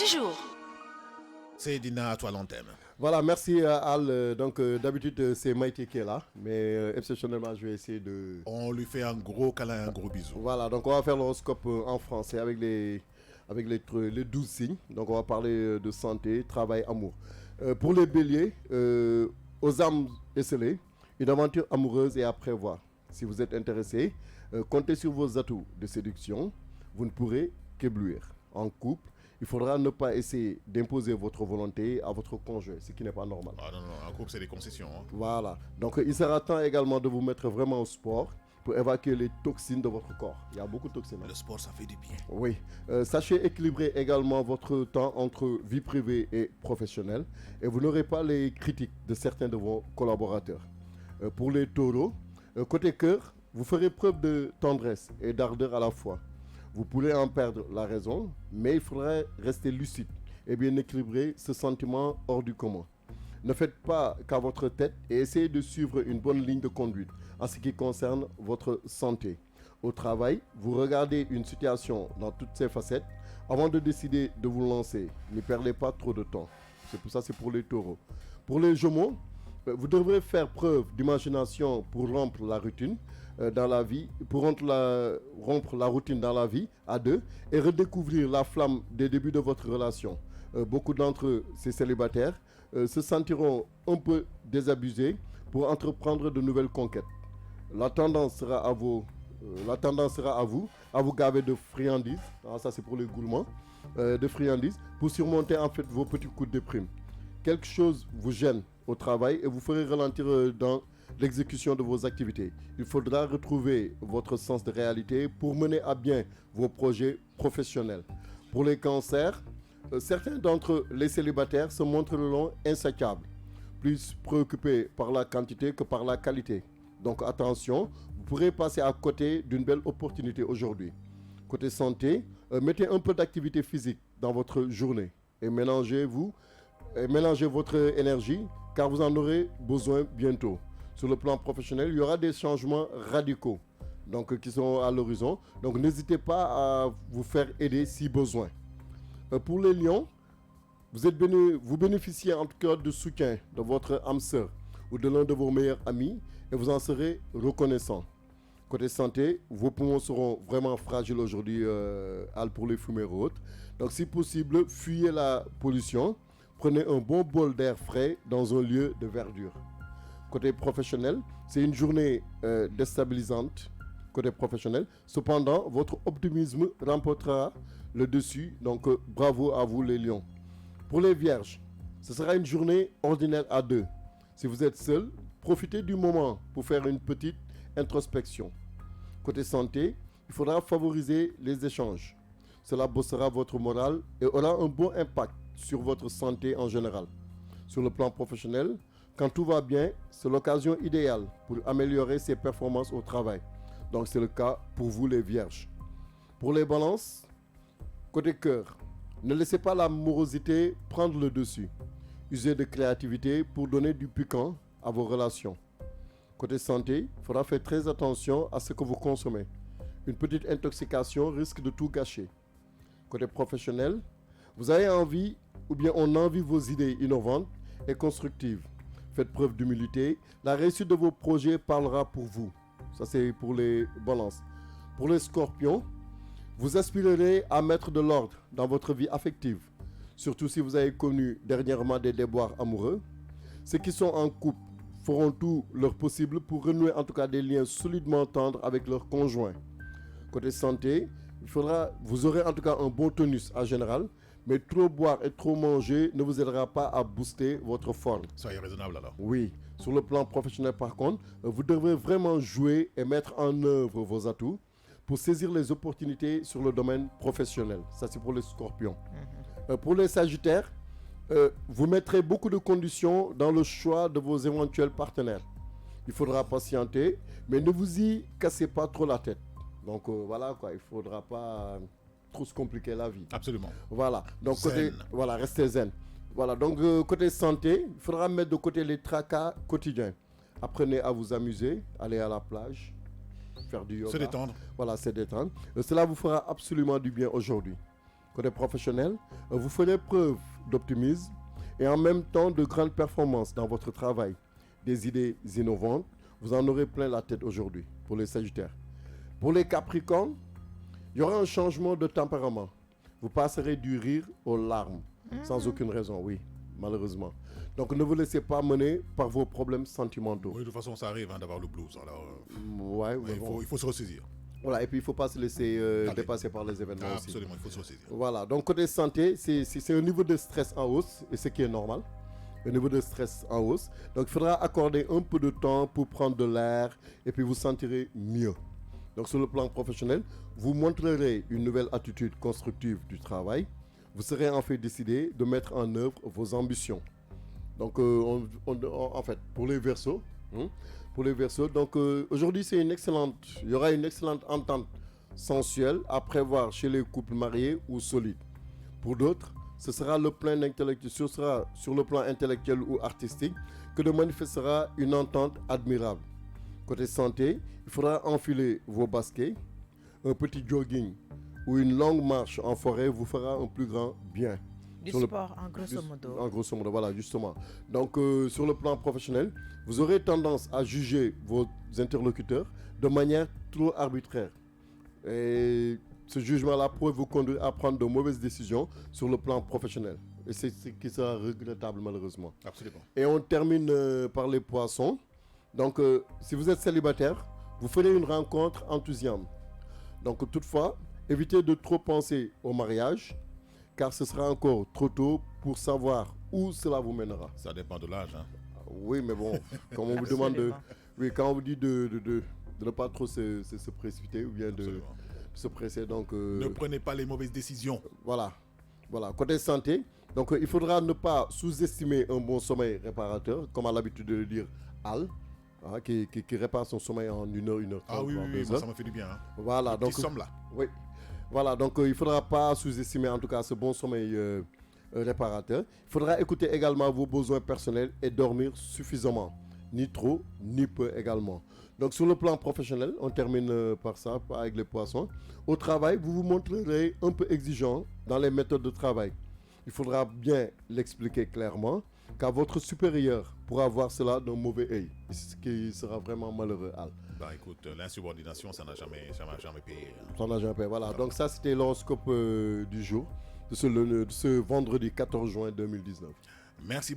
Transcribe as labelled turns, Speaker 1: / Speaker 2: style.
Speaker 1: du jour.
Speaker 2: C'est Dina, à toi l'antenne.
Speaker 3: Voilà, merci Al. D'habitude, c'est Maïté qui est là, mais exceptionnellement, je vais essayer de...
Speaker 2: On lui fait un gros câlin, un gros bisou.
Speaker 3: Voilà, donc on va faire l'horoscope en français avec les 12 signes. Donc on va parler de santé, travail, amour. Pour les béliers, aux âmes esselées, une aventure amoureuse est à prévoir. Si vous êtes intéressé, comptez sur vos atouts de séduction. Vous ne pourrez qu'éblouir. En couple, il faudra ne pas essayer d'imposer votre volonté à votre conjoint, ce qui n'est pas normal.
Speaker 2: Ah non, un couple, c'est des concessions. Hein.
Speaker 3: Voilà. Donc, il sera temps également de vous mettre vraiment au sport pour évacuer les toxines de votre corps. Il y a beaucoup de toxines.
Speaker 2: Le sport, ça fait du bien.
Speaker 3: Oui. Sachez équilibrer également votre temps entre vie privée et professionnelle et vous n'aurez pas les critiques de certains de vos collaborateurs. Pour les taureaux, côté cœur, vous ferez preuve de tendresse et d'ardeur à la fois. Vous pourrez en perdre la raison, mais il faudra rester lucide et bien équilibrer ce sentiment hors du commun. Ne faites pas qu'à votre tête et essayez de suivre une bonne ligne de conduite en ce qui concerne votre santé. Au travail, vous regardez une situation dans toutes ses facettes avant de décider de vous lancer. Ne perdez pas trop de temps. C'est pour ça, c'est pour les taureaux. Pour les gémeaux, vous devrez faire preuve d'imagination pour rompre la routine dans la vie, pour rompre la routine dans la vie à deux et redécouvrir la flamme des débuts de votre relation. Beaucoup d'entre eux, ces célibataires, se sentiront un peu désabusés pour entreprendre de nouvelles conquêtes. La tendance sera à vous à vous gaver de friandises. Ça c'est pour les goulements, de friandises, pour surmonter en fait vos petits coups de déprime. Quelque chose vous gêne au travail et vous ferez ralentir dans l'exécution de vos activités. Il faudra retrouver votre sens de réalité pour mener à bien vos projets professionnels. Pour les cancers, certains d'entre les célibataires se montreront insatiables, plus préoccupés par la quantité que par la qualité. Donc attention, vous pourrez passer à côté d'une belle opportunité aujourd'hui. Côté santé, mettez un peu d'activité physique dans votre journée et mélangez votre énergie car vous en aurez besoin bientôt. Sur le plan professionnel, il y aura des changements radicaux qui sont à l'horizon. Donc n'hésitez pas à vous faire aider si besoin. Pour les lions, vous bénéficiez en tout cas de soutien de votre âme sœur ou de l'un de vos meilleurs amis et vous en serez reconnaissant. Côté santé, vos poumons seront vraiment fragiles aujourd'hui pour les fumées hautes. Donc si possible, fuyez la pollution. Prenez un bon bol d'air frais dans un lieu de verdure. Côté professionnel, c'est une journée déstabilisante. Côté professionnel, cependant, votre optimisme remportera le dessus. Donc, bravo à vous les lions. Pour les vierges, ce sera une journée ordinaire à deux. Si vous êtes seul, profitez du moment pour faire une petite introspection. Côté santé, il faudra favoriser les échanges. Cela boostera votre morale et aura un bon impact sur votre santé en général. Sur le plan professionnel, quand tout va bien, c'est l'occasion idéale pour améliorer ses performances au travail. Donc c'est le cas pour vous les vierges. Pour les balances, côté cœur, ne laissez pas la morosité prendre le dessus. Usez de créativité pour donner du piquant à vos relations. Côté santé, il faudra faire très attention à ce que vous consommez. Une petite intoxication risque de tout gâcher. Côté professionnel, vous avez envie ou bien on envie vos idées innovantes et constructives. Faites preuve d'humilité. La réussite de vos projets parlera pour vous. Ça, c'est pour les balances. Pour les scorpions, vous aspirerez à mettre de l'ordre dans votre vie affective. Surtout si vous avez connu dernièrement des déboires amoureux. Ceux qui sont en couple feront tout leur possible pour renouer en tout cas des liens solidement tendres avec leur conjoint. Côté santé, vous aurez en tout cas un bon tonus en général. Mais trop boire et trop manger ne vous aidera pas à booster votre forme.
Speaker 2: Soyez raisonnable alors.
Speaker 3: Oui. Sur le plan professionnel par contre, vous devrez vraiment jouer et mettre en œuvre vos atouts pour saisir les opportunités sur le domaine professionnel. Ça c'est pour les scorpions. Pour les sagittaires, vous mettrez beaucoup de conditions dans le choix de vos éventuels partenaires. Il faudra patienter, mais ne vous y cassez pas trop la tête. Donc voilà quoi, il ne faudra pas trop se compliquer la vie.
Speaker 2: Absolument.
Speaker 3: Voilà. Donc
Speaker 2: Zen.
Speaker 3: restez zen. Voilà. Donc côté santé, il faudra mettre de côté les tracas quotidiens. Apprenez à vous amuser, aller à la plage, faire du yoga.
Speaker 2: Se détendre.
Speaker 3: Voilà, se détendre. Cela vous fera absolument du bien aujourd'hui. Côté professionnel, vous ferez preuve d'optimisme et en même temps de grandes performances dans votre travail. Des idées innovantes, vous en aurez plein la tête aujourd'hui pour les Sagittaires. Pour les Capricornes, il y aura un changement de tempérament. Vous passerez du rire aux larmes, sans aucune raison, oui, malheureusement. Donc ne vous laissez pas mener par vos problèmes sentimentaux.
Speaker 2: Oui, de toute façon, ça arrive d'avoir le blues. Alors,
Speaker 3: Ouais, mais bon.
Speaker 2: il faut se ressaisir.
Speaker 3: Voilà, et puis il ne faut pas se laisser
Speaker 2: Allez.
Speaker 3: dépasser par les événements aussi.
Speaker 2: Absolument, il faut se ressaisir.
Speaker 3: Voilà, donc côté santé, c'est un niveau de stress en hausse, et ce qui est normal. Un niveau de stress en hausse. Donc il faudra accorder un peu de temps pour prendre de l'air, et puis vous sentirez mieux. Donc sur le plan professionnel, vous montrerez une nouvelle attitude constructive du travail. Vous serez en fait décidé de mettre en œuvre vos ambitions. Donc en fait, pour les Verseaux, donc aujourd'hui il y aura une excellente entente sensuelle à prévoir chez les couples mariés ou solides. Pour d'autres, ce sera sur le plan intellectuel ou artistique que de manifestera une entente admirable. Côté santé, il faudra enfiler vos baskets, un petit jogging ou une longue marche en forêt vous fera un plus grand bien.
Speaker 1: Du
Speaker 3: Sur le-
Speaker 1: sport, en grosso modo.
Speaker 3: En grosso modo, voilà, justement. Donc, sur le plan professionnel, vous aurez tendance à juger vos interlocuteurs de manière trop arbitraire. Et ce jugement-là pourrait vous conduire à prendre de mauvaises décisions sur le plan professionnel. Et c'est ce qui sera regrettable, malheureusement.
Speaker 2: Absolument.
Speaker 3: Et on termine par les poissons. Donc, si vous êtes célibataire, vous ferez une rencontre enthousiasmante. Donc, toutefois, évitez de trop penser au mariage, car ce sera encore trop tôt pour savoir où cela vous mènera.
Speaker 2: Ça dépend de l'âge. Hein.
Speaker 3: Oui, mais bon, quand on vous demande de...
Speaker 1: Absolument.
Speaker 3: Oui, quand on vous dit de ne pas trop se précipiter ou bien de
Speaker 2: Absolument.
Speaker 3: se presser, donc...
Speaker 2: Ne prenez pas les mauvaises décisions.
Speaker 3: Voilà. Côté santé, donc il faudra ne pas sous-estimer un bon sommeil réparateur, comme a l'habitude de le dire Al, qui répare son sommeil en 1 heure, 1 heure 30,
Speaker 2: Ah oui,
Speaker 3: voire
Speaker 2: oui,
Speaker 3: 2
Speaker 2: moi,
Speaker 3: heures.
Speaker 2: ça me fait du bien. Hein.
Speaker 3: Voilà, donc...
Speaker 2: Qui sommes là.
Speaker 3: Oui. Voilà, donc il ne faudra pas sous-estimer en tout cas ce bon sommeil réparateur. Il faudra écouter également vos besoins personnels et dormir suffisamment. Ni trop, ni peu également. Donc sur le plan professionnel, on termine par ça, avec les poissons. Au travail, vous vous montrerez un peu exigeant dans les méthodes de travail. Il faudra bien l'expliquer clairement, car votre supérieur pourra voir cela d'un mauvais œil, ce qui sera vraiment malheureux, Al.
Speaker 2: Bah écoute, l'insubordination, ça n'a jamais payé. Hein.
Speaker 3: Son agent paie. Voilà, donc ça c'était l'horoscope du jour, de ce vendredi 14 juin 2019.
Speaker 2: Merci